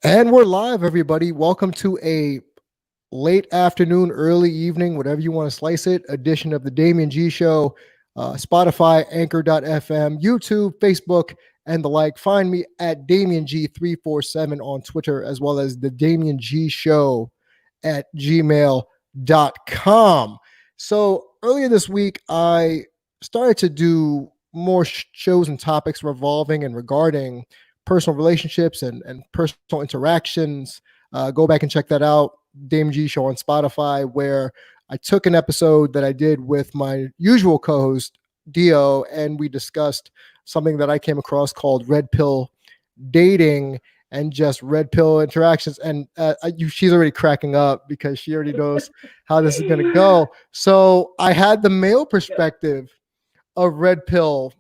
And we're live, everybody. Welcome to a late afternoon, early evening, whatever you want to slice it, edition of the Damian G Show, Spotify, Anchor.fm, YouTube, Facebook, and the like. Find me at DamianG347 on Twitter, as well as the Damian G Show at gmail.com. So earlier this week, I started to do more shows and topics revolving and regarding personal relationships and personal interactions. Go back and check that out. Dame G Show on Spotify, where I took an episode that I did with my usual co-host Dio, and we discussed something that I came across called red pill dating and just red pill interactions. And she's already cracking up because she already knows how this is going to go. So I had the male perspective of red pill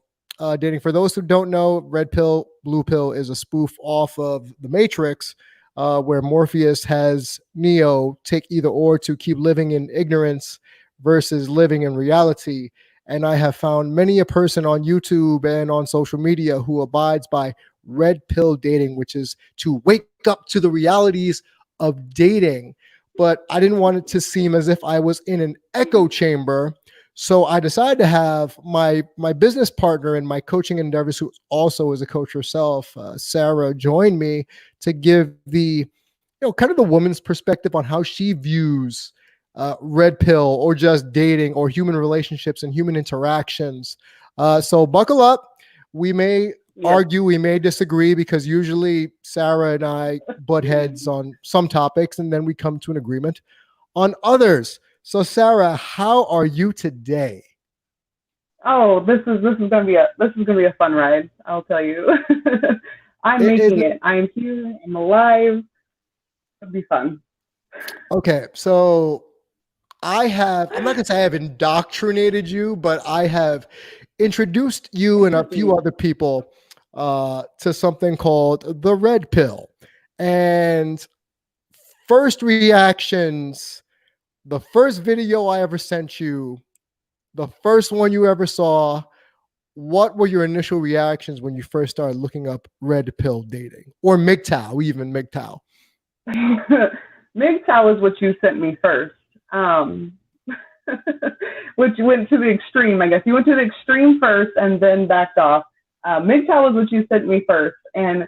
dating. For those who don't know, red pill, blue pill is a spoof off of The Matrix, where Morpheus has Neo take either or to keep living in ignorance versus living in reality. And I have found many a person on YouTube and on social media who abides by red pill dating, which is to wake up to the realities of dating. But I didn't want it to seem as if I was in an echo chamber. So I decided to have my business partner in my coaching endeavors, who also is a coach herself, Sarah, join me to give the, kind of the woman's perspective on how she views red pill or just dating or human relationships and human interactions. So buckle up. We may argue, we may disagree, because usually Sarah and I butt heads on some topics and then we come to an agreement on others. So Sarah, how are you today? Oh, this is gonna be a fun ride. I'll tell you. I'm making it. I am here. I'm alive. It'll be fun. Okay, so I'm not gonna say I have indoctrinated you, but I have introduced you and a few other people to something called the red pill. And first reactions, the first video I ever sent you, the first one you ever saw, what were your initial reactions when you first started looking up red pill dating, or MGTOW, even MGTOW? MGTOW is what you sent me first, which went to the extreme, I guess. You went to the extreme first and then backed off. MGTOW is what you sent me first. And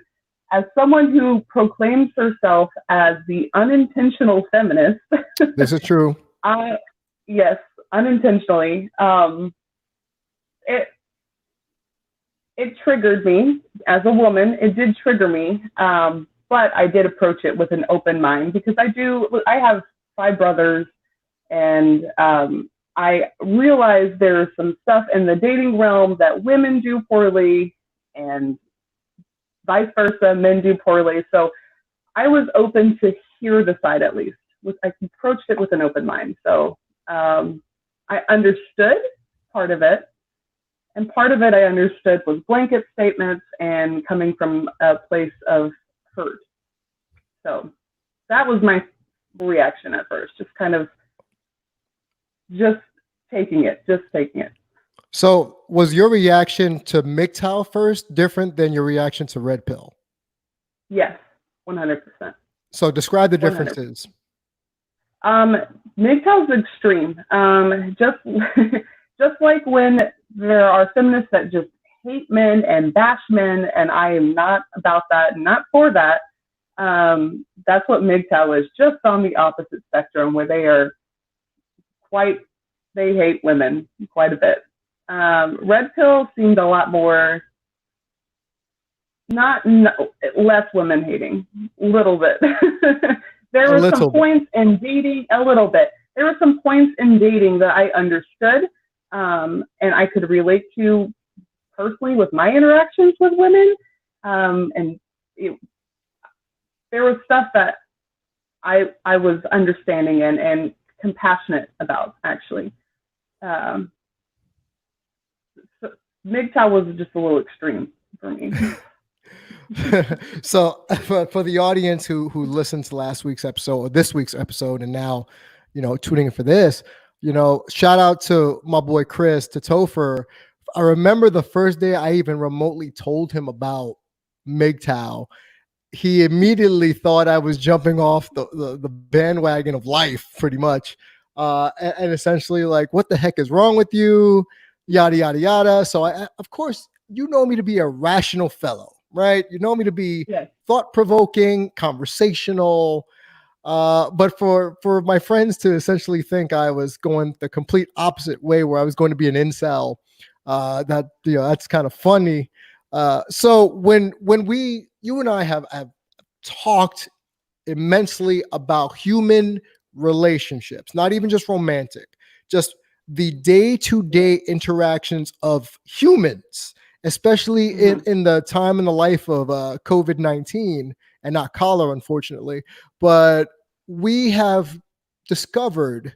as someone who proclaims herself as the unintentional feminist, this is true. Yes, unintentionally. It triggered me as a woman. It did trigger me, but I did approach it with an open mind, because I have 5 brothers, and I realize there's some stuff in the dating realm that women do poorly, and vice versa, men do poorly. So I was open to hear the side, at least. I approached it with an open mind. So I understood part of it. And part of it I understood was blanket statements and coming from a place of hurt. So that was my reaction at first, just taking it. So was your reaction to MGTOW first different than your reaction to red pill? Yes, 100%. So describe the differences. MGTOW's extreme. Just like when there are feminists that just hate men and bash men, and I am not about that, not for that. That's what MGTOW is, just on the opposite spectrum, where they hate women quite a bit. Red pill seemed a lot more, less women hating, a little bit. There were some points in dating, a little bit. There were some points in dating that I understood, and I could relate to personally with my interactions with women. There was stuff that I was understanding and compassionate about, actually. So MGTOW was just a little extreme for me. So for the audience who listened to last week's episode or this week's episode, and now, tuning in for this, shout out to my boy Chris, to Topher. I remember the first day I even remotely told him about MGTOW, he immediately thought I was jumping off the bandwagon of life, pretty much. And essentially like, what the heck is wrong with you? Yada, yada, yada. So of course, you know me to be a rational fellow, right? You know me to be Yes. thought-provoking, conversational. But for my friends to essentially think I was going the complete opposite way, where I was going to be an incel, that's kind of funny. So when you and I have talked immensely about human relationships, not even just romantic, just the day-to-day interactions of humans, especially in the time in the life of COVID-19, and not cholera, unfortunately. But we have discovered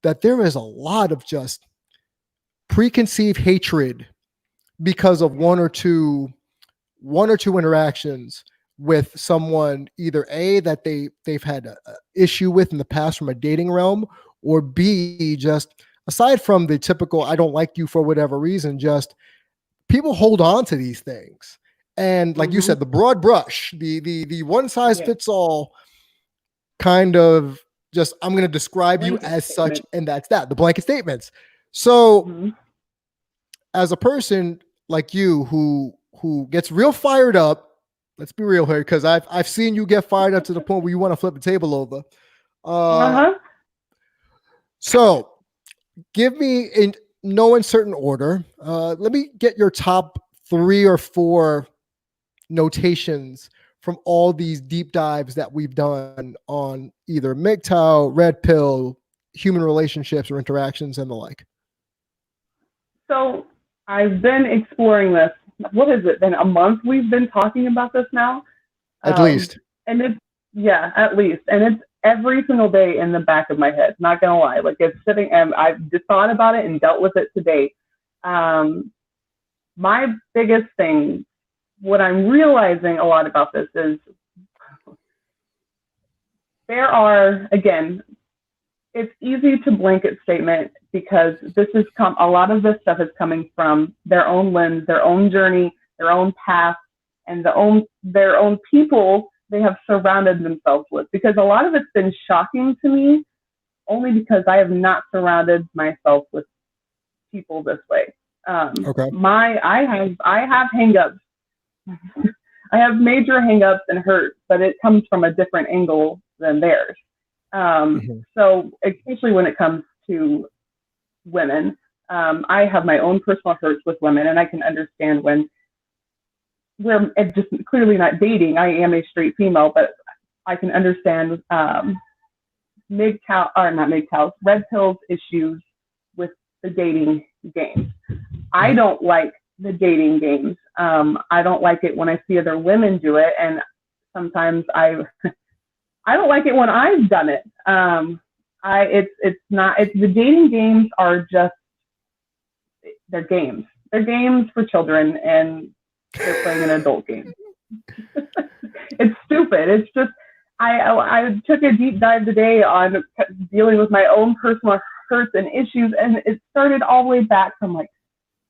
that there is a lot of just preconceived hatred because of one or two interactions with someone, either A, that they've had a issue with in the past from a dating realm, or B, just aside from the typical I don't like you for whatever reason, just people hold on to these things. And like you said, the broad brush, the one size fits all kind of, just I'm going to describe you as such, and that's that, the blanket statements. So as a person like you who gets real fired up, let's be real here, because I've seen you get fired up to the point where you want to flip the table over. So give me, in no uncertain order, let me get your top 3 or 4 notations from all these deep dives that we've done on either MGTOW, red pill, human relationships or interactions, and the like. So I've been exploring this. What has it been? A month we've been talking about this now? At least. And it's, at least. And it's every single day in the back of my head. Not going to lie. Like, it's sitting, and I've just thought about it and dealt with it today. My biggest thing, what I'm realizing a lot about this is there are, again, it's easy to blanket statement because this is a lot of this stuff is coming from their own lens, their own journey, their own path, and their own people they have surrounded themselves with. Because a lot of it's been shocking to me, only because I have not surrounded myself with people this way. Okay. I have hangups. I have major hangups and hurt, but it comes from a different angle than theirs. So especially when it comes to women, I have my own personal hurts with women, and I can understand when we're just clearly not dating. I am a straight female, but I can understand red pill's issues with the dating games. I don't like the dating games. I don't like it when I see other women do it, and sometimes I don't like it when I've done it. The dating games are just, they're games. They're games for children, and they're playing an adult game. It's stupid. It's just, I took a deep dive today on dealing with my own personal hurts and issues, and it started all the way back from like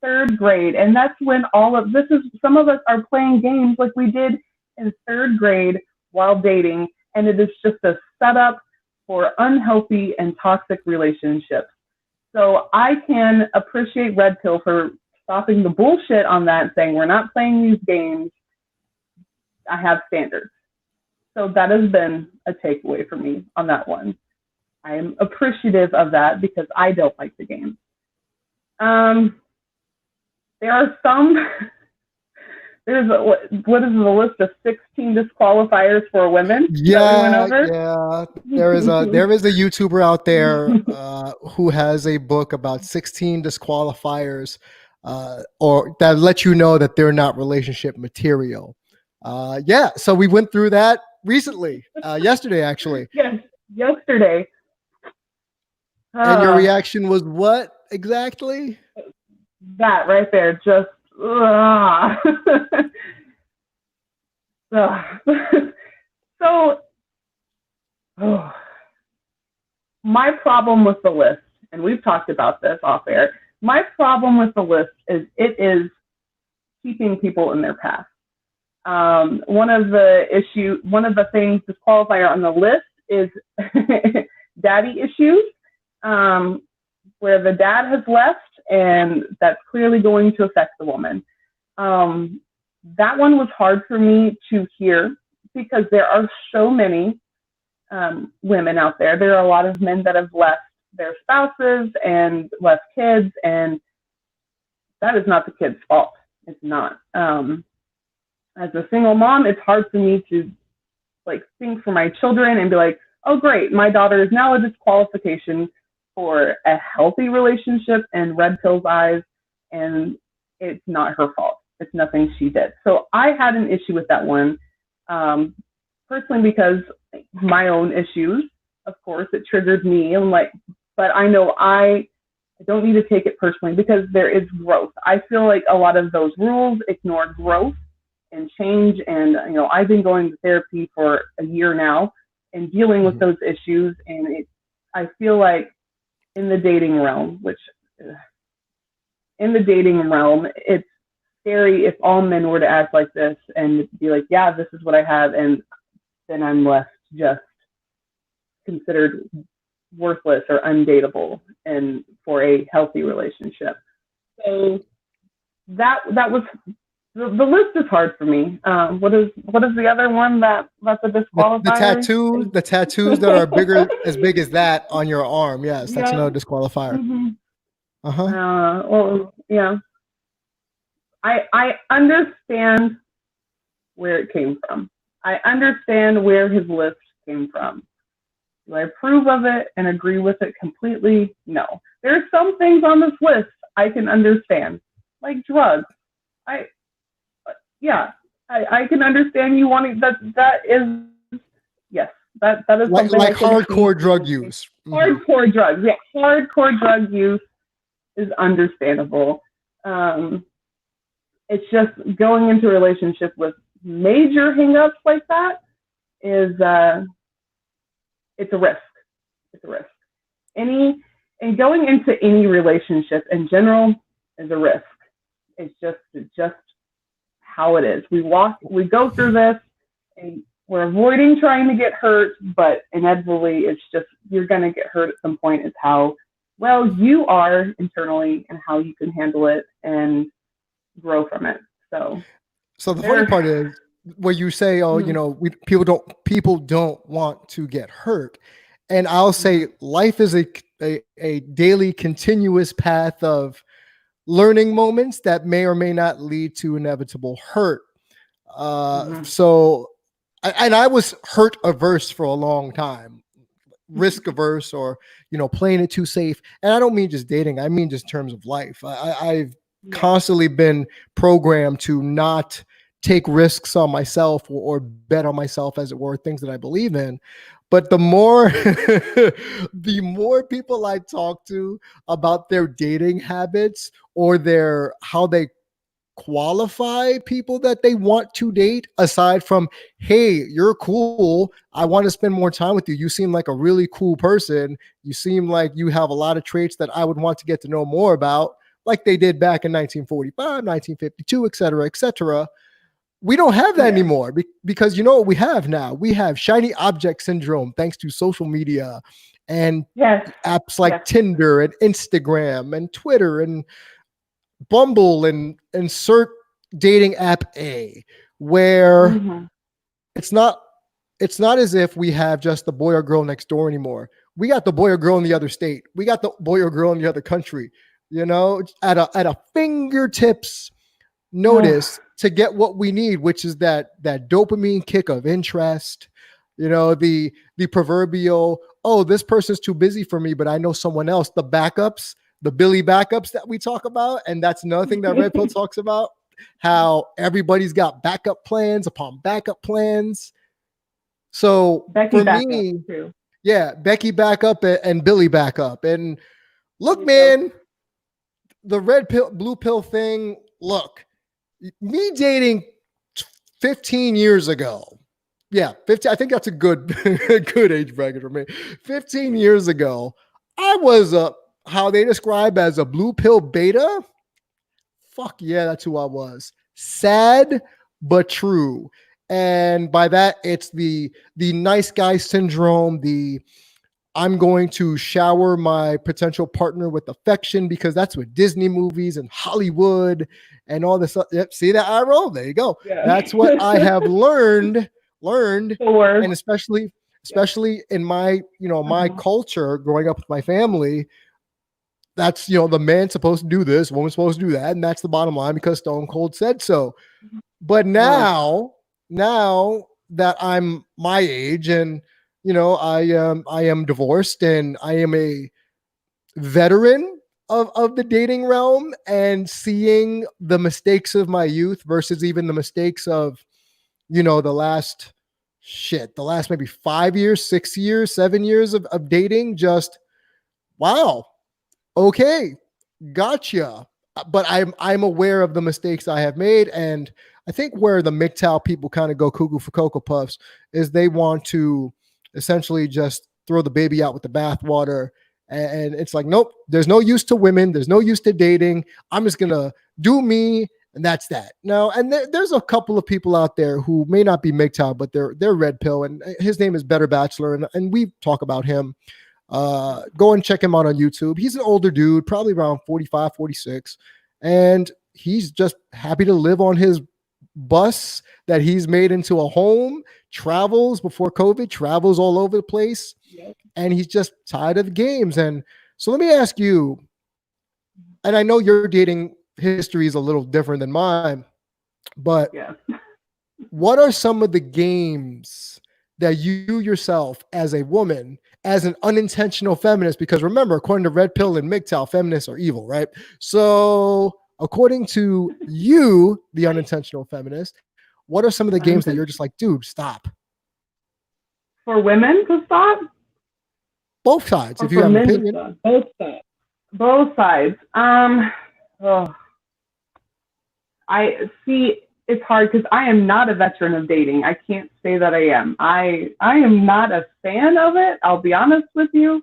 3rd grade. And that's when some of us are playing games like we did in 3rd grade while dating. And it is just a setup for unhealthy and toxic relationships. So I can appreciate Red Pill for stopping the bullshit on that, saying we're not playing these games. I have standards. So that has been a takeaway for me on that one. I am appreciative of that because I don't like the game. There are some, what is the list of 16 disqualifiers for women? Yeah. There is a YouTuber out there who has a book about 16 disqualifiers, or that let you know that they're not relationship material. So we went through that recently, yesterday actually. Yes, yesterday. And your reaction was what exactly? That right there, just So my problem with the list, and we've talked about this off air, my problem with the list is it is keeping people in their path. One of the things disqualifier on the list is daddy issues, where the dad has left, and that's clearly going to affect the woman. That one was hard for me to hear because there are so many women out there. There are a lot of men that have left their spouses and left kids, and that is not the kid's fault. It's not. As a single mom, it's hard for me to like think for my children and be like, oh great, my daughter is now a disqualification for a healthy relationship and red pills eyes, and it's not her fault. It's nothing she did. So I had an issue with that one, personally, because my own issues, of course, it triggered me. And like, but I know I don't need to take it personally because there is growth. I feel like a lot of those rules ignore growth and change. And, you know, I've been going to therapy for a year now and dealing with those issues. And I feel like in the dating realm, it's scary if all men were to act like this and be like, yeah, this is what I have. And then I'm left just considered worthless or undateable and for a healthy relationship. So that was the list is hard for me. What is the other one that's a disqualifier? The tattoos that are as big as that on your arm. Yes, that's another disqualifier. Mm-hmm. Well, yeah. I understand where it came from. I understand where his list came from. Do I approve of it and agree with it completely? No. There are some things on this list I can understand, like drugs. I can understand you wanting that is yes. That is something like hardcore drug use. Hardcore drugs, yeah. Hardcore drug use is understandable. It's just going into a relationship with major hangups like that is it's a risk. It's a risk. And going into any relationship in general is a risk. It's just how it is. We go through this, and we're avoiding trying to get hurt, but inevitably, it's just you're gonna get hurt at some point. It's how well you are internally and how you can handle it and grow from it. So the funny part is where you say, oh, you know, people don't want to get hurt. And I'll say life is a daily continuous path of learning moments that may or may not lead to inevitable hurt. So I was hurt averse for a long time, risk averse, or, you know, playing it too safe. And I don't mean just dating. I mean, just in terms of life. I've constantly been programmed to not take risks on myself or bet on myself, as it were, things that I believe in. But the more people I talk to about their dating habits or how they qualify people that they want to date, aside from, hey, you're cool, I want to spend more time with you, you seem like a really cool person, you seem like you have a lot of traits that I would want to get to know more about, like they did back in 1945, 1952, et cetera. We don't have that anymore because you know what we have now? We have shiny object syndrome thanks to social media and apps like Tinder and Instagram and Twitter and Bumble and insert dating app A, where it's not as if we have just the boy or girl next door anymore. We got the boy or girl in the other state. We got the boy or girl in the other country, you know, at a fingertips notice to get what we need, which is that dopamine kick of interest, you know, the proverbial, oh, this person's too busy for me, but I know someone else, the backups, the Billy backups that we talk about. And that's another thing that Red Pill talks about, how everybody's got backup plans upon backup plans. So Becky for me, Becky backup and Billy backup. And look, man, the red pill, blue pill thing, look, me dating 15 years ago. Yeah, 15. I think that's a good age bracket for me. 15 years ago, I was how they describe as a blue pill beta. Fuck yeah, that's who I was. Sad, but true. And by that, it's the nice guy syndrome, the I'm going to shower my potential partner with affection because that's what Disney movies and Hollywood and all this. Yep, see that eye roll? There you go. Yeah. That's what I have learned, Sure. and especially in my my culture, growing up with my family. That's the man's supposed to do this, woman's supposed to do that, and that's the bottom line because Stone Cold said so. But now that I'm my age and I am divorced and I am a veteran of the dating realm and seeing the mistakes of my youth versus even the mistakes of the last maybe 5 years, 6 years, 7 years of dating. Just wow, okay, gotcha. But I'm aware of the mistakes I have made, and I think where the MGTOW people kind of go cuckoo for Cocoa Puffs is they want to essentially just throw the baby out with the bathwater. And it's like, nope, there's no use to women. There's no use to dating. I'm just going to do me. And that's that. Now, and there's a couple of people out there who may not be MGTOW, but they're red pill. And his name is Better Bachelor. And we talk about him. Go and check him out on YouTube. He's an older dude, probably around 45, 46. And he's just happy to live on his bus that he's made into a home, travels before COVID, travels all over the place. Yep. And he's just tired of the games. And so let me ask you, and I know your dating history is a little different than mine, but what are some of the games that you yourself as a woman, as an unintentional feminist, because remember, according to Red Pill and MGTOW, feminists are evil, right? So according to you, the unintentional feminist, what are some of the games that you're just like, dude, stop? For women to stop? Both sides, if you have an opinion. Both sides. I see. It's hard because I am not a veteran of dating. I can't say that I am. I am not a fan of it. I'll be honest with you,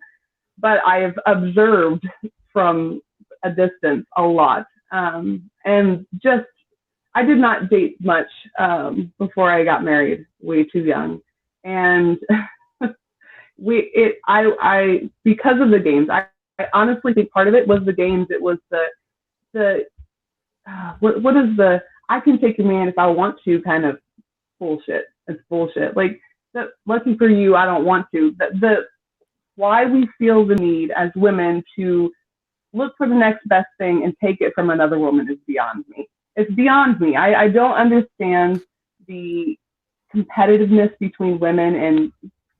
but I have observed from a distance a lot. And just, I did not date much before I got married, way too young. And because of the games, I honestly think part of it was the games. It was what is the I can take a man if I want to kind of bullshit. It's bullshit. Like, lucky for you, I don't want to. Why we feel the need as women to look for the next best thing and take it from another woman is beyond me. It's beyond me. I don't understand the competitiveness between women and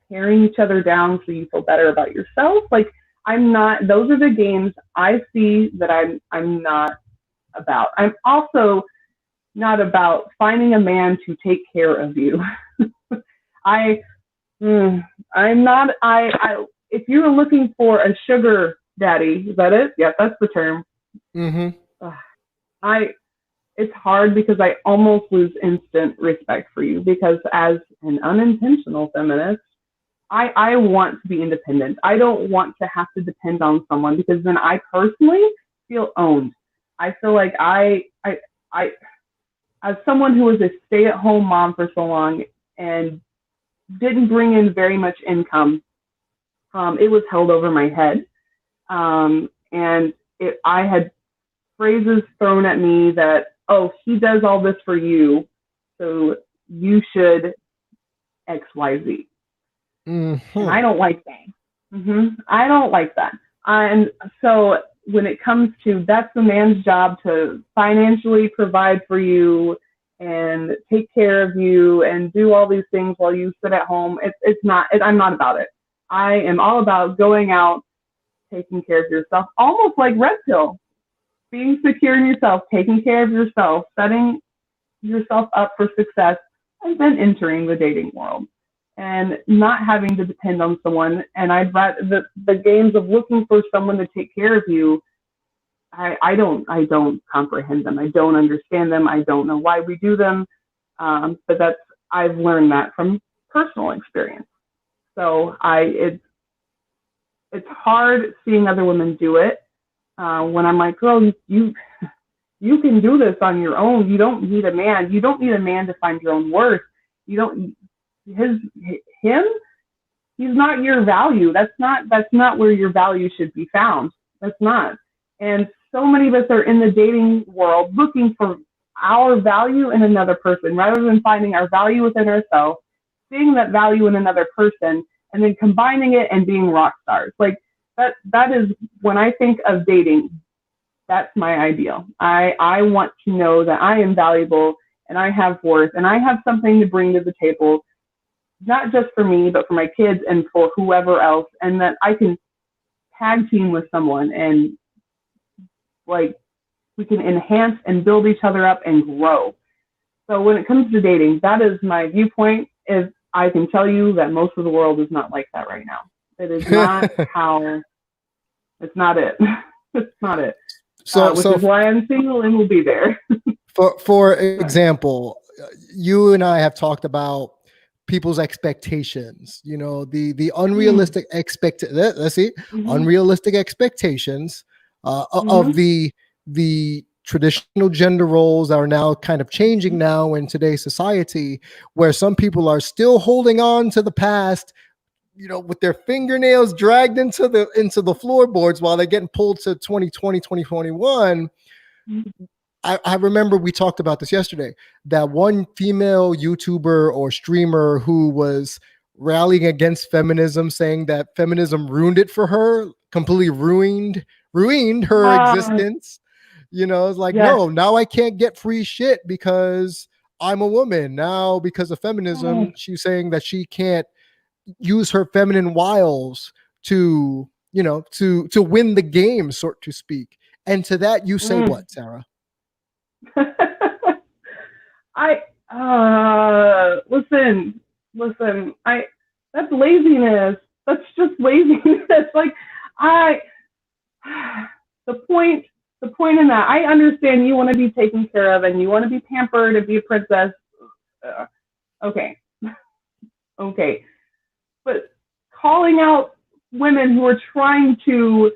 tearing each other down so you feel better about yourself. Like, those are the games I see that I'm not about. I'm also not about finding a man to take care of you. I'm not, if you're looking for a sugar daddy, is that it? Yeah, that's the term. Mm-hmm. It's hard because I almost lose instant respect for you because as an unintentional feminist, I want to be independent. I don't want to have to depend on someone because then I personally feel owned. I feel like I as someone who was a stay-at-home mom for so long and didn't bring in very much income, it was held over my head. And I had phrases thrown at me that, oh, he does all this for you, so you should X, Y, Z. Mm-hmm. And I don't like that. I don't like that. And so when it comes to, that's the man's job to financially provide for you and take care of you and do all these things while you sit at home. I'm not about it. I am all about going out, taking care of yourself, almost like Red Pill, being secure in yourself, taking care of yourself, setting yourself up for success, and then entering the dating world and not having to depend on someone. And I'd rather the games of looking for someone to take care of you, I don't comprehend them. I don't understand them. I don't know why we do them. But I've learned that from personal experience. So it's hard seeing other women do it when I'm like, girl, you You can do this on your own. You don't need a man. You don't need a man to find your own worth. You don't, him, he's not your value. That's not where your value should be found. That's not. And so many of us are in the dating world looking for our value in another person rather than finding our value within ourselves, seeing that value in another person, and then combining it and being rock stars. Like that is, when I think of dating, that's my ideal. I want to know that I am valuable and I have worth and I have something to bring to the table, not just for me, but for my kids and for whoever else, and that I can tag team with someone and like we can enhance and build each other up and grow. So when it comes to dating, that is my viewpoint. Is I can tell you that most of the world is not like that right now. It is not how, it's not it. It's not it. Which is why I'm single and will be there. For example, you and I have talked about people's expectations, you know, the unrealistic unrealistic expectations of the traditional gender roles that are now kind of changing now in today's society, where some people are still holding on to the past, you know, with their fingernails dragged into the floorboards while they're getting pulled to 2020, 2021. I remember we talked about this yesterday, that one female YouTuber or streamer who was rallying against feminism, saying that feminism ruined it for her, completely ruined her existence. You know, it's like, no, now I can't get free shit because I'm a woman. Now, because of feminism, she's saying that she can't use her feminine wiles to, you know, to win the game, so to speak. And to that, you say what, Sarah? Listen, that's laziness. That's just laziness. Like the point in that, I understand you want to be taken care of and you want to be pampered and be a princess. Okay. But calling out women who are trying to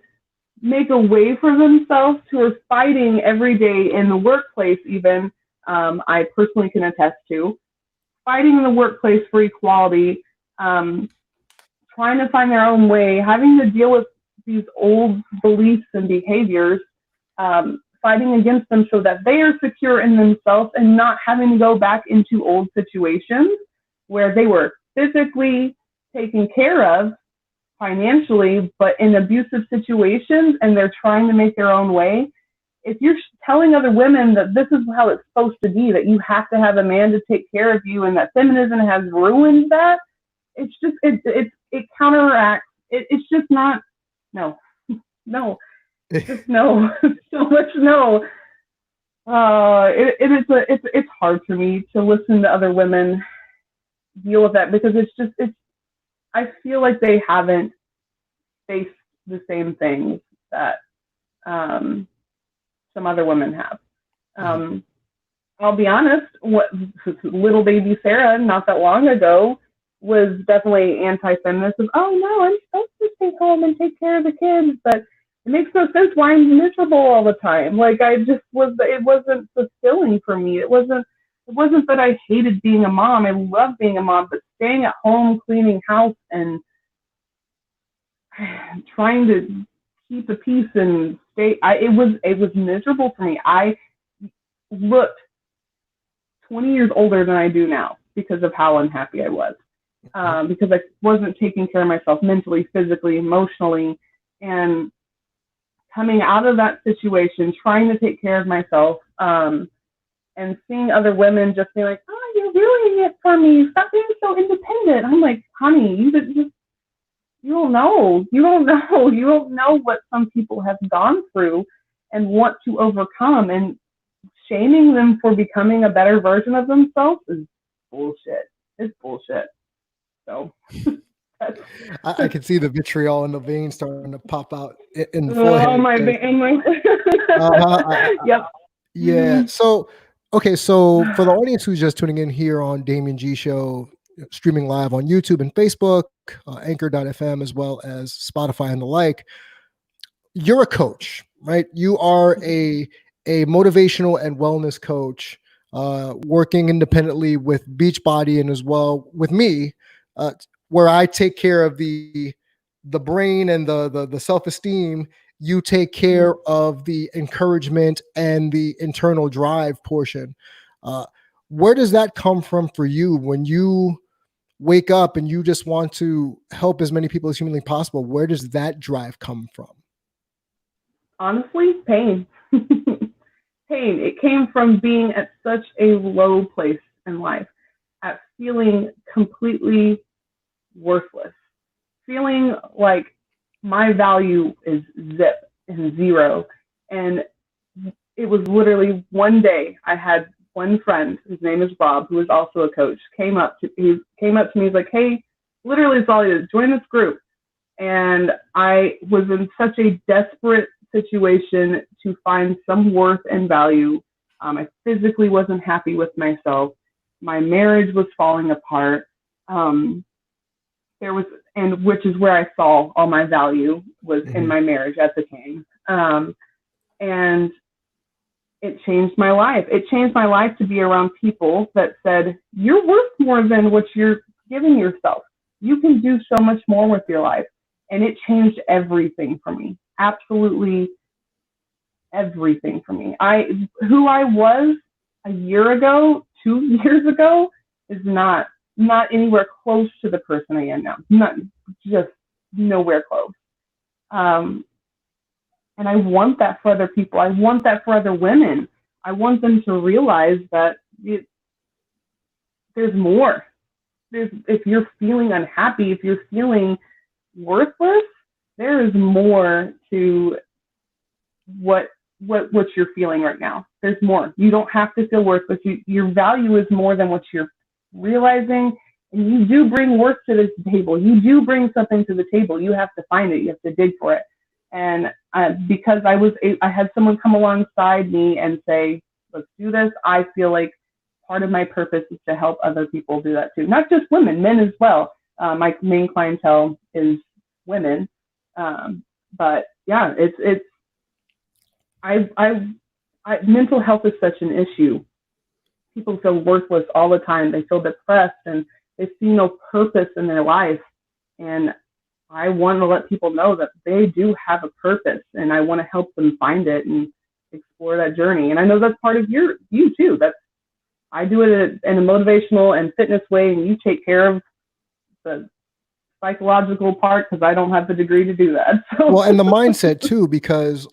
make a way for themselves, who are fighting every day in the workplace, even, I personally can attest to, fighting in the workplace for equality, trying to find their own way, having to deal with these old beliefs and behaviors, fighting against them so that they are secure in themselves and not having to go back into old situations where they were physically taken care of, financially, but in abusive situations, and they're trying to make their own way. If you're telling other women that this is how it's supposed to be, that you have to have a man to take care of you, and that feminism has ruined that, it's just it counteracts. It's just not. No, just no. So much no. It's hard for me to listen to other women deal with that, because it's. I feel like they haven't faced the same things that some other women have. I'll be honest, what little baby Sarah not that long ago was definitely anti-feminist. Of, oh no, I'm supposed to stay home and take care of the kids, but it makes no sense why I'm miserable all the time. Like it wasn't fulfilling for me. It wasn't that I hated being a mom. I love being a mom, but staying at home, cleaning house, and trying to keep the peace and stay, it was miserable for me. I looked 20 years older than I do now because of how unhappy I was, because I wasn't taking care of myself mentally, physically, emotionally, and coming out of that situation, trying to take care of myself, and seeing other women just be like, oh, you're ruining it for me. Stop being so independent. I'm like, honey, you don't know. You don't know what some people have gone through and want to overcome. And shaming them for becoming a better version of themselves is bullshit. It's bullshit. So I can see the vitriol in the veins starting to pop out in the forehead. Oh, my vein. Yep. Yeah. So, okay. So for the audience who's just tuning in here on Damian G Show, streaming live on YouTube and Facebook, Anchor.fm, as well as Spotify and the like, you're a coach, right? You are a a motivational and wellness coach, working independently with Beachbody and as well with me, where I take care of the brain and the self-esteem. You take care of the encouragement and the internal drive portion. Where does that come from for you when you wake up and you just want to help as many people as humanly possible? Where does that drive come from? Honestly, pain. Pain. It came from being at such a low place in life, at feeling completely worthless, feeling like my value is zip and zero. And it was literally one day I had one friend, his name is Bob, who is also a coach, came up to me, he's like, hey, literally it's all you do, join this group. And I was in such a desperate situation to find some worth and value. I physically wasn't happy with myself. My marriage was falling apart. Which is where I saw all my value was in my marriage at the time. And it changed my life. It changed my life to be around people that said, you're worth more than what you're giving yourself. You can do so much more with your life. And it changed everything for me. Absolutely everything for me. Who I was a year ago, 2 years ago, is not anywhere close to the person I am now. Not just nowhere close. And I want that for other people. I want that for other women. I want them to realize that there's more. If you're feeling unhappy, if you're feeling worthless, there is more to what you're feeling right now. There's more. You don't have to feel worthless. Your value is more than what you're realizing. And you do bring work to this table. You do bring something to the table. You have to find it. You have to dig for it. And because I had someone come alongside me and say, let's do this, I feel like part of my purpose is to help other people do that too. Not just women, men as well. My main clientele is women. But yeah, mental health is such an issue. People feel worthless all the time. They feel depressed and they see no purpose in their life. And I want to let people know that they do have a purpose, and I want to help them find it and explore that journey. And I know that's part of you too. I do it in a motivational and fitness way, and you take care of the psychological part because I don't have the degree to do that. So. Well, and the mindset too, because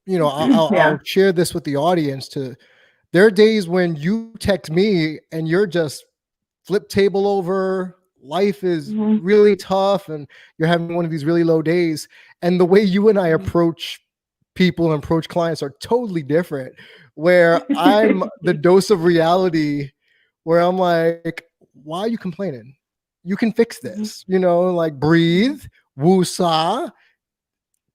I'll share this with the audience too. There are days when you text me and you're just flip table over. Life is really tough and you're having one of these really low days. And the way you and I approach people and approach clients are totally different, where I'm the dose of reality where I'm like, why are you complaining? You can fix this, like breathe, woosah,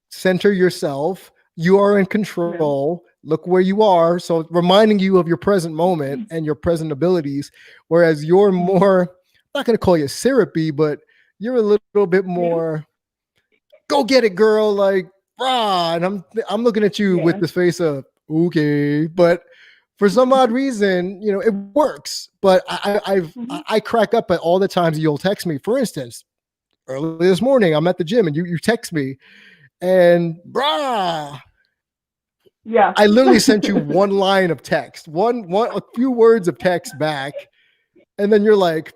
center yourself. You are in control. Look where you are. So reminding you of your present moment and your present abilities, whereas you're more, I'm not going to call you syrupy, but you're a little bit more, go get it, girl. Like, rah. And I'm looking at you with this face of, okay, but for some odd reason, it works. But I crack up at all the times you'll text me. For instance, early this morning, I'm at the gym and you text me and brah. Yeah. I literally sent you one line of text, a few words of text back. And then you're like,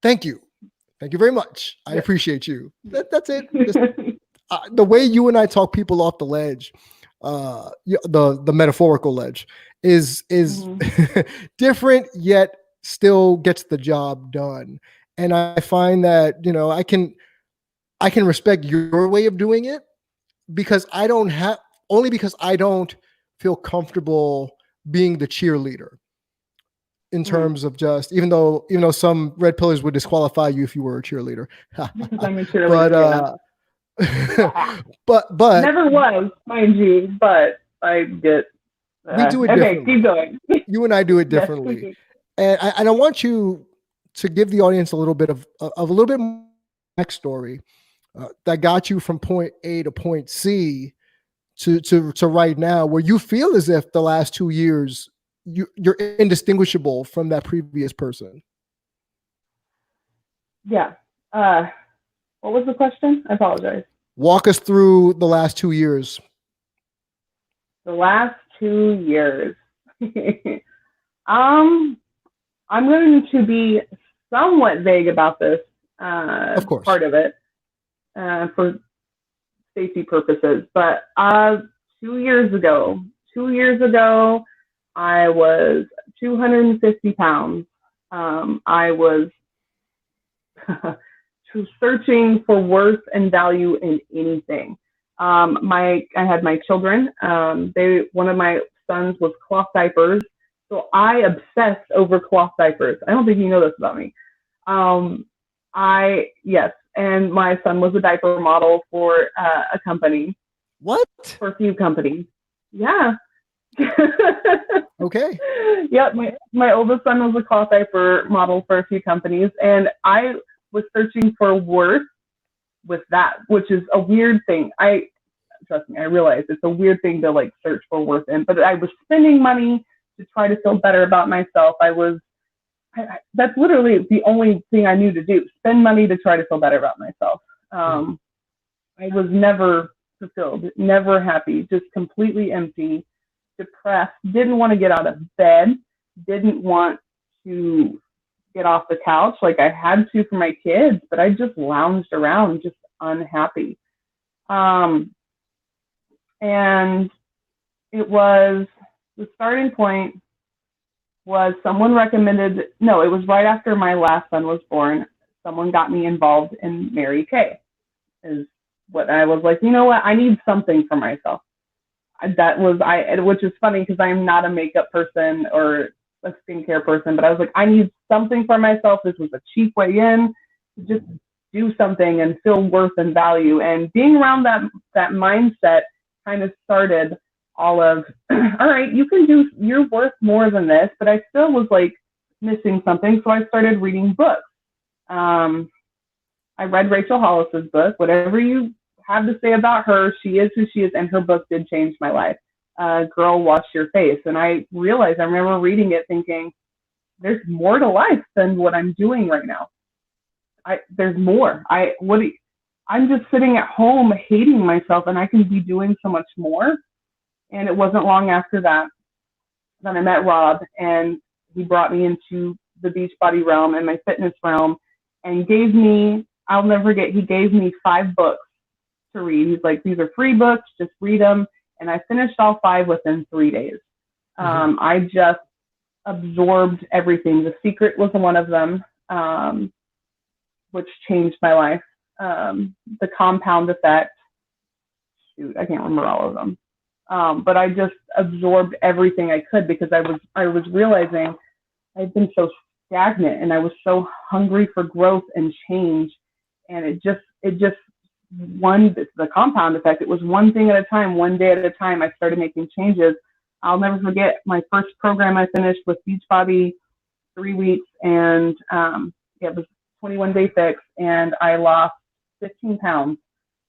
thank you. Thank you very much. I appreciate you. That's it. Just, the way you and I talk people off the ledge, the metaphorical ledge is different, yet still gets the job done. And I find that, I can respect your way of doing it because I don't feel comfortable being the cheerleader in terms of just, even though some red pillars would disqualify you if you were a cheerleader. I'm a cheerleader. But never was, mind you, but I get, we do it okay, differently. keep going. You and I do it differently. Yes, and I want you to give the audience a little bit of a little bit more backstory that got you from point A to point C to right now, where you feel as if the last 2 years you're indistinguishable from that previous person? Yeah. What was the question? I apologize. Walk us through the last 2 years. The last 2 years. I'm going to be somewhat vague about this Of course. part of it for safety purposes. But 2 years ago, I was 250 pounds. I was searching for worth and value in anything. I had my children. One of my sons was cloth diapers, so I obsessed over cloth diapers. I don't think you know this about me. Yes, and my son was a diaper model for a company. What? For a few companies. Yeah. Okay. Yep, my oldest son was a cloth diaper model for a few companies, and I was searching for worth with that, which is a weird thing. Trust me, I realize it's a weird thing to like search for worth in, but I was spending money to try to feel better about myself. That's literally the only thing I knew to do, spend money to try to feel better about myself. I was never fulfilled, never happy, just completely empty, depressed, didn't want to get out of bed, didn't want to get off the couch like I had to for my kids, but I just lounged around just unhappy. And it was, the starting point was someone recommended, no, it was right after my last son was born. Someone got me involved in Mary Kay. Is what I was like, you know what, I need something for myself. Which is funny because I'm not a makeup person or a skincare person, but I was like, I need something for myself. This was a cheap way in, just do something and feel worth and value. And being around that mindset kind of started all of, all right, you're worth more than this, but I still was like missing something. So I started reading books. I read Rachel Hollis's book. Whatever you have to say about her, she is who she is, and her book did change my life. Girl, Wash Your Face. And I remember reading it thinking, there's more to life than what I'm doing right now. There's more. I'm just sitting at home hating myself, and I can be doing so much more. And it wasn't long after that I met Rob, and he brought me into the Beachbody realm and my fitness realm, and gave me, I'll never forget, he gave me 5 books to read. He's like, these are free books, just read them. And I finished all 5 within 3 days. I just absorbed everything. The Secret was one of them, which changed my life. The Compound Effect, I can't remember all of them. But I just absorbed everything I could because I was realizing I'd been so stagnant, and I was so hungry for growth and change. And it just the Compound Effect, it was one thing at a time, one day at a time. I started making changes. I'll never forget my first program I finished with Beachbody, 3 weeks, and it was 21-day fix, and I lost 15 pounds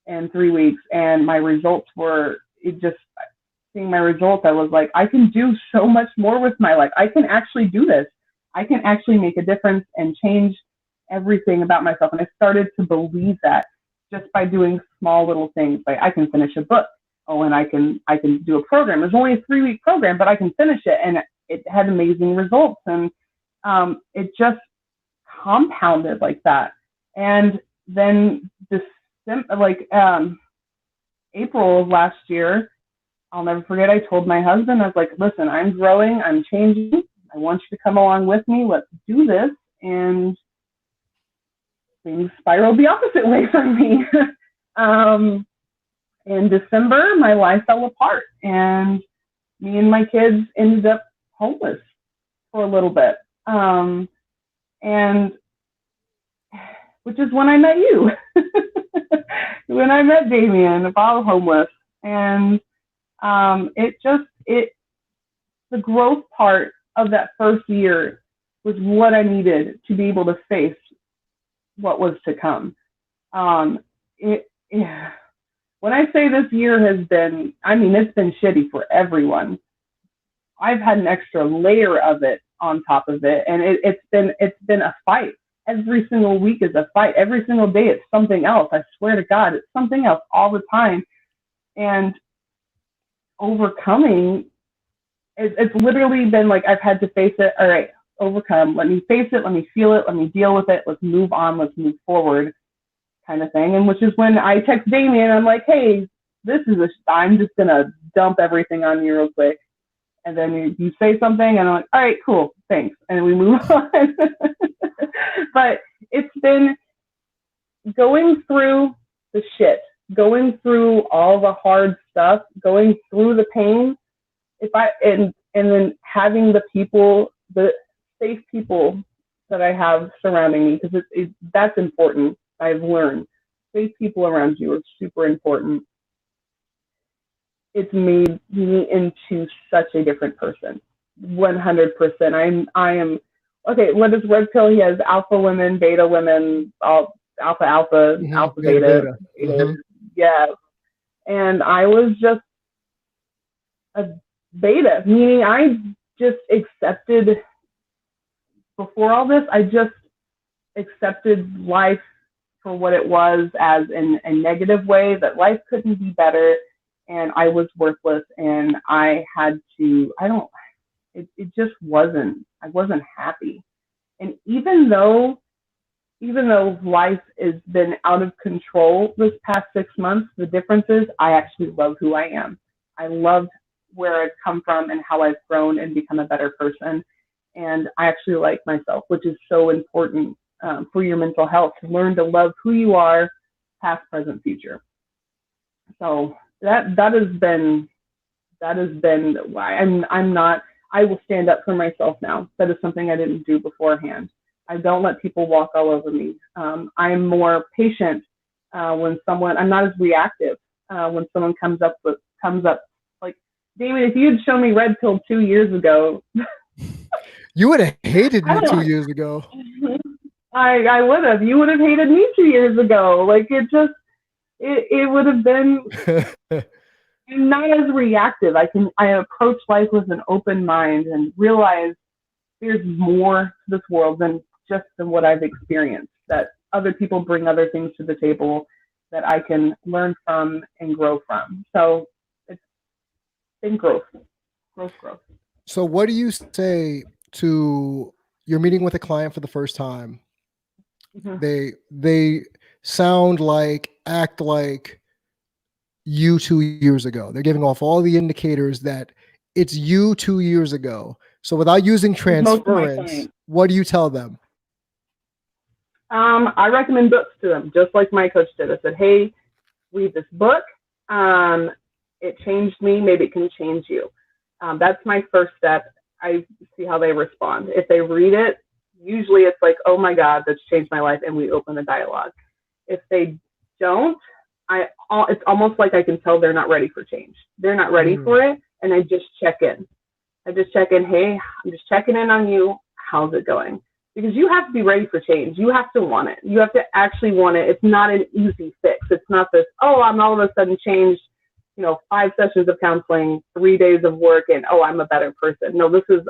in 3 weeks. And my results were, seeing my results, I was like, I can do so much more with my life. I can actually do this. I can actually make a difference and change everything about myself. And I started to believe that just by doing small little things. Like, I can finish a book. Oh, and I can do a program. It's only a 3-week program, but I can finish it. And it had amazing results. And it just compounded like that. And then April of last year, I'll never forget, I told my husband, I was like, listen, I'm growing, I'm changing. I want you to come along with me. Let's do this. And things spiraled the opposite way for me. In December, my life fell apart, and me and my kids ended up homeless for a little bit. And which is when I met you, when I met Damian about homeless. And the growth part of that first year was what I needed to be able to face what was to come. when I say this year has been, I mean, it's been shitty for everyone. I've had an extra layer of it on top of it, and it's been a fight. Every single week is a fight. Every single day it's something else. I swear to God, it's something else all the time. And overcoming, it's literally been like I've had to face it. All right, overcome. Let me face it. Let me feel it. Let me deal with it. Let's move on. Let's move forward, kind of thing. And which is when I text Damian, I'm like, hey, I'm just gonna dump everything on you real quick. And then you say something, and I'm like, all right, cool, thanks, and we move on. But it's been going through the shit, going through all the hard stuff, going through the pain. And then having the people, the safe people that I have surrounding me, because that's important. I've learned safe people around you are super important. It's made me into such a different person. 100%. I am okay. What is red pill? He has alpha women, beta women, alpha, Mm-hmm. alpha, beta. Mm-hmm. Yeah. And I was just a beta, meaning I just accepted, before all this, I just accepted life for what it was, as in a negative way, that life couldn't be better. And I was worthless, and I had to, it just wasn't, I wasn't happy. And even though life has been out of control this past 6 months, the difference is I actually love who I am. I love where I've come from and how I've grown and become a better person. And I actually like myself, which is so important for your mental health, to learn to love who you are, past, present, future. So that has been why I'm not, I will stand up for myself now. That is something I didn't do beforehand. I don't let people walk all over me. I'm more patient when I'm not as reactive when someone comes up like, David, if you had shown me red pill 2 years ago, you would have hated me 2 years ago. I would have. You would have hated me 2 years ago. Like, it would have been not as reactive. I approach life with an open mind and realize there's more to this world than what I've experienced, that other people bring other things to the table that I can learn from and grow from. So it's been growth. So what do you say to, you're meeting with a client for the first time? Mm-hmm. They sound like, act like you 2 years ago. They're giving off all the indicators that it's you 2 years ago. So without using transference, what do you tell them? I recommend books to them, just like my coach did. I said, hey, read this book. It changed me. Maybe it can change you. That's my first step. I see how they respond. If they read it, usually it's like, oh my God, that's changed my life, and we open a dialogue. If they don't, it's almost like I can tell they're not ready for change. They're not ready for it, and I just check in. Hey, I'm just checking in on you. How's it going? Because you have to be ready for change. You have to want it. You have to actually want it. It's not an easy fix. It's not this, oh, I'm all of a sudden changed, 5 sessions of counseling, 3 days of work, and oh, I'm a better person. No, this has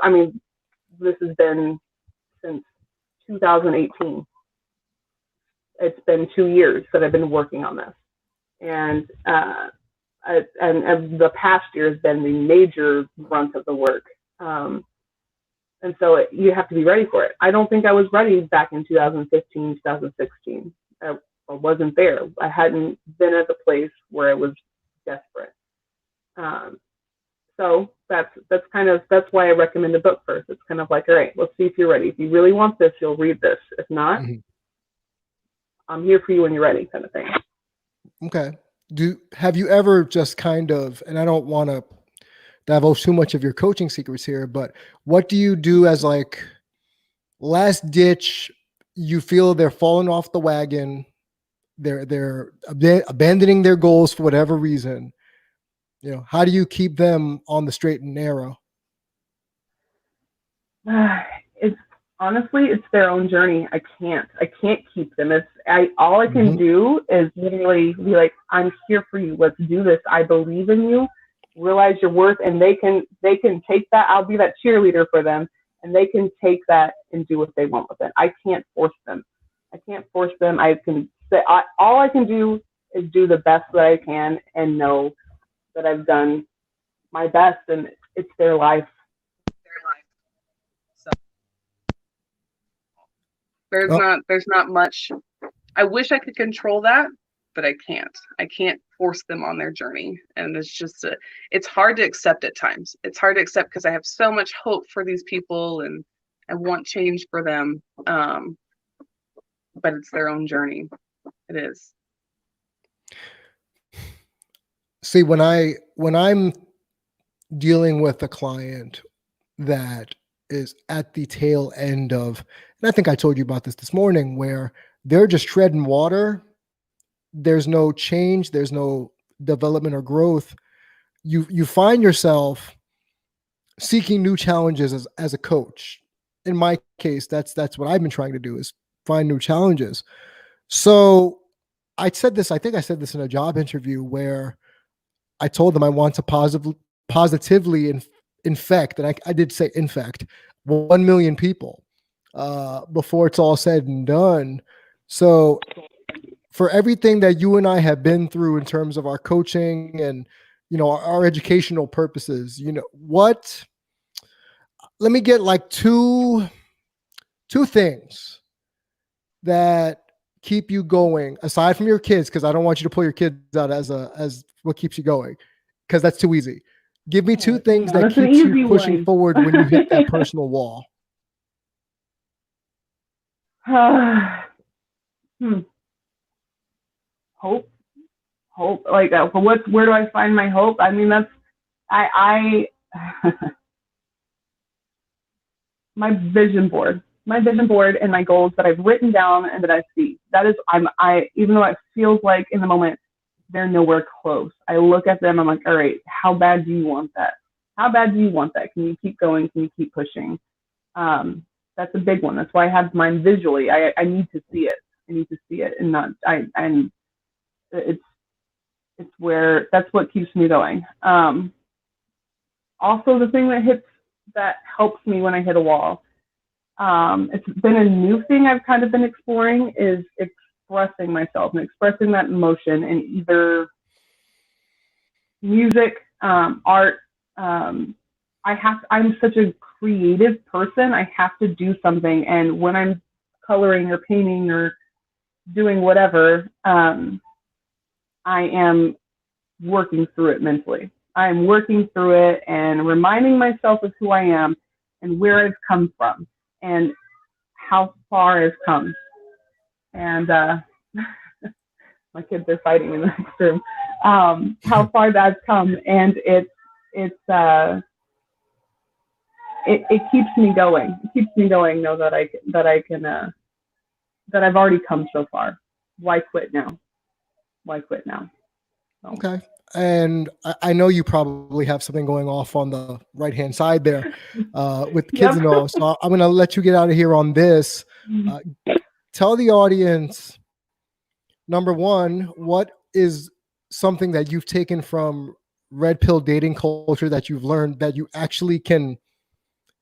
been since 2018. It's been 2 years that I've been working on this. And the past year has been the major brunt of the work. And so you have to be ready for it. I don't think I was ready back in 2015, 2016. I wasn't there. I hadn't been at the place where I was desperate. So that's why I recommend a book first. It's kind of like, all right, let's see if you're ready. If you really want this, you'll read this. If not, I'm here for you when you're ready, kind of thing. Okay. Have you ever just kind of, and I don't want to divulge too much of your coaching secrets here, but what do you do as like last ditch? You feel they're falling off the wagon, they're abandoning their goals for whatever reason. How do you keep them on the straight and narrow? honestly, it's their own journey. I can't keep them. All I can do is literally be like, I'm here for you. Let's do this. I believe in you. Realize your worth, and they can take that. I'll be that cheerleader for them, and they can take that and do what they want with it. I can't force them. I can say, all I can do is do the best that I can and know that I've done my best, and it's their life. So there's not much. I wish I could control that, but I can't. I can't force them on their journey, and it's hard to accept at times. It's hard to accept because I have so much hope for these people, and I want change for them. But it's their own journey. It is. See, when I'm dealing with a client that is at the tail end of, and I think I told you about this morning, where they're just treading water. There's no change. There's no development or growth. You find yourself seeking new challenges as a coach. In my case, that's what I've been trying to do, is find new challenges. So I think I said this in a job interview where I told them I want to positively infect, and I did say infect, 1 million people before it's all said and done. So for everything that you and I have been through in terms of our coaching and, our educational purposes, let me get like two things that keep you going aside from your kids, because I don't want you to pull your kids out as what keeps you going, because that's too easy. Give me two things that keeps you pushing forward when you hit that personal wall. Hope. Like, where do I find my hope? I mean, my vision board and my goals that I've written down and that I see. That is, even though it feels like in the moment they're nowhere close, I look at them, I'm like, all right, how bad do you want that? Can you keep going? Can you keep pushing? That's a big one. That's why I have mine visually. I need to see it. And not, it's where, that's what keeps me going. Also, the thing that helps me when I hit a wall, it's been a new thing I've kind of been exploring, is expressing myself and expressing that emotion in either music, art. I'm such a creative person. I have to do something. And when I'm coloring or painting or doing whatever, I am working through it mentally. I'm working through it and reminding myself of who I am and where I've come from and how far I've come. And my kids are fighting in the next room. How far that's come, and it keeps me going. It keeps me going. Know that that I've already come so far. Why quit now? So. Okay. And I know you probably have something going off on the right-hand side there with the kids and all. So I'm going to let you get out of here on this. Tell the audience, number one, what is something that you've taken from red pill dating culture that you've learned that you actually can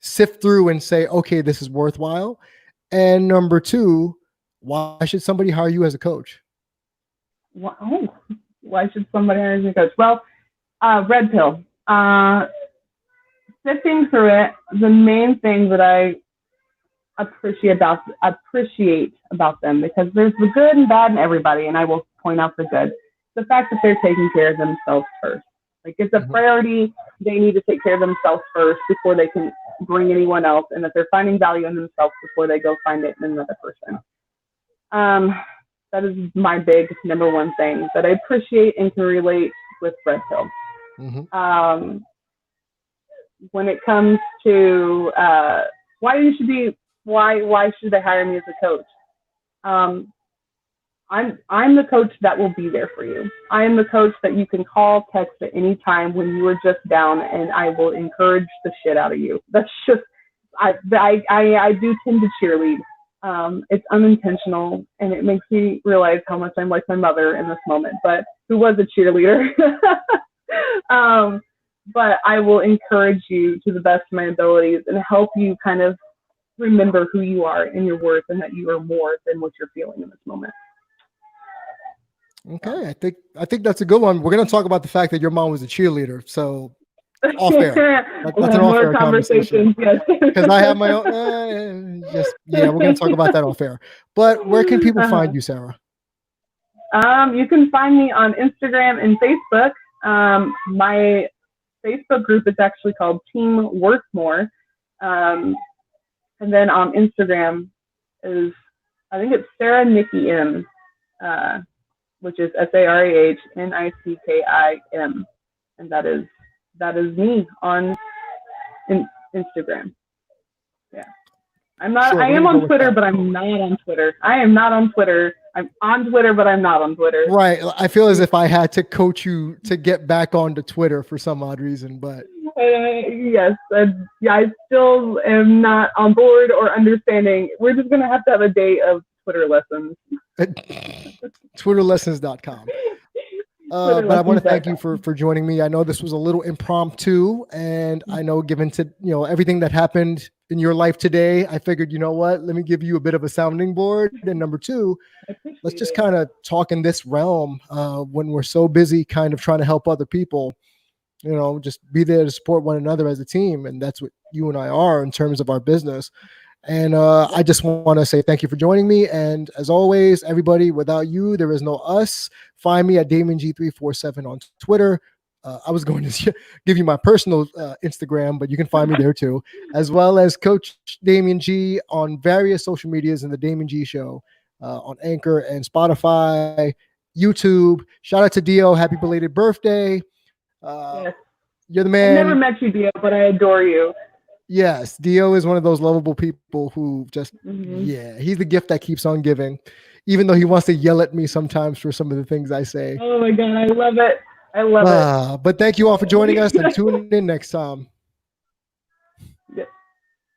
sift through and say, okay, this is worthwhile? And number two, why should somebody hire you as a coach? Why should somebody hire me as a coach? Well, red pill. Sifting through it, the main thing that I appreciate about them, because there's the good and bad in everybody, and I will point out the good. The fact that they're taking care of themselves first. Like, it's a priority. They need to take care of themselves first before they can bring anyone else, and that they're finding value in themselves before they go find it in another person. That is my big number one thing that I appreciate and can relate with red pill. When it comes to why should they hire me as a coach? I'm the coach that will be there for you. I am the coach that you can call, text at any time when you are just down, and I will encourage the shit out of you. That's just, I do tend to cheerlead. It's unintentional, and it makes me realize how much I'm like my mother in this moment, but who was a cheerleader. But I will encourage you to the best of my abilities and help you kind of remember who you are and your worth, and that you are more than what you're feeling in this moment. Okay, I think that's a good one. We're going to talk about the fact that your mom was a cheerleader, so off air. That's an off air conversation. Yes. Because I have my own. We're going to talk about that off air. But where can people find you, Sarah? You can find me on Instagram and Facebook. My Facebook group is actually called Team Worth More. And then on Instagram I think it's Sarah Nikki M, which is SARAHNICKIM. And that is me on Instagram. Yeah. I am on Twitter, but I'm not on Twitter. I am not on Twitter. I'm on Twitter, but I'm not on Twitter. Right. I feel as if I had to coach you to get back onto Twitter for some odd reason, but yes, I still am not on board or understanding. We're just going to have a day of Twitter lessons. Twitterlessons.com. But I want to thank you for joining me. I know this was a little impromptu, and I know given to everything that happened in your life today, I figured, you know what, let me give you a bit of a sounding board. And number two, let's just kind of talk in this realm when we're so busy kind of trying to help other people, just be there to support one another as a team. And that's what you and I are in terms of our business. And I just want to say thank you for joining me. And as always, everybody, without you, there is no us. Find me at DamianG347 on Twitter. I was going to give you my personal Instagram, but you can find me there too, as well as Coach Damian G on various social medias and the Damian G Show on Anchor and Spotify, YouTube. Shout out to Dio. Happy belated birthday. Yes. You're the man. I never met you, Dio, but I adore you. Yes, Dio is one of those lovable people who just, he's the gift that keeps on giving, even though he wants to yell at me sometimes for some of the things I say. Oh my God, I love it. I love it. But thank you all for joining us, and tune in next time.